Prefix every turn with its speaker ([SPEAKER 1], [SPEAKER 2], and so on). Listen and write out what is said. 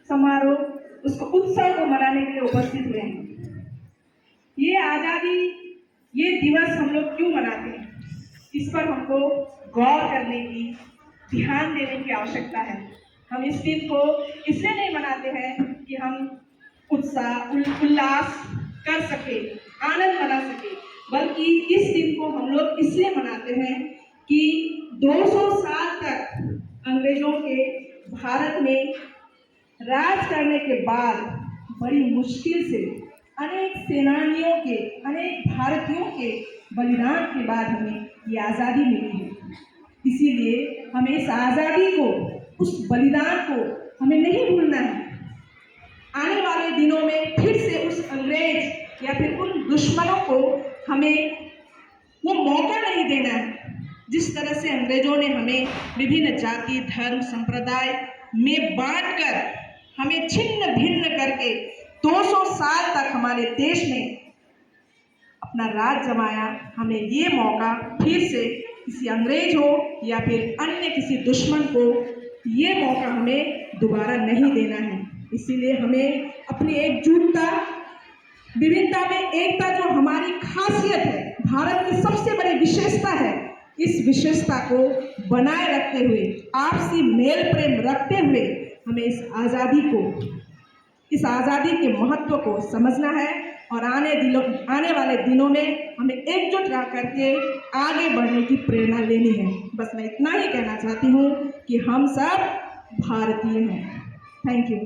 [SPEAKER 1] समारोह, उसको उत्सव को मनाने के लिए उपस्थित हुए हैं। ये आज़ादी, ये दिवस हम लोग क्यों मनाते हैं, इस पर हमको गौर करने की, ध्यान देने की आवश्यकता है। हम इस दिन को इसलिए नहीं मनाते हैं कि हम उत्साह उल्लास कर सके, आनंद मना सके, बल्कि इस दिन को हम लोग इसलिए मनाते हैं कि 200 साल तक अंग्रेजों के भारत में राज करने के बाद बड़ी मुश्किल से अनेक सेनानियों के, अनेक भारतीयों के बलिदान के बाद हमें ये आज़ादी मिली है। इसीलिए हमें इस आज़ादी को, उस बलिदान को हमें नहीं भूलना है। आने वाले दिनों में फिर से उस अंग्रेज या फिर उन दुश्मनों को हमें वो मौका नहीं देना है। जिस तरह से अंग्रेजों ने हमें विभिन्न जाति, धर्म, संप्रदाय में बांटकर, हमें छिन्न भिन्न करके 200 साल तक हमारे देश में अपना राज जमाया, हमें ये मौका फिर से किसी अंग्रेज हो या फिर अन्य किसी दुश्मन को ये मौका हमें दोबारा नहीं देना है। इसीलिए हमें अपनी एकजुटता, विविधता में एकता, जो हमारी खासियत है, भारत की सबसे बड़ी विशेषता है, इस विशेषता को बनाए रखते हुए, आपसी मेल प्रेम रखते हुए हमें इस आज़ादी के महत्व को समझना है और आने वाले दिनों में हमें एकजुट रह करके आगे बढ़ने की प्रेरणा लेनी है। बस मैं इतना ही कहना चाहती हूँ कि हम सब भारतीय हैं। Thank you.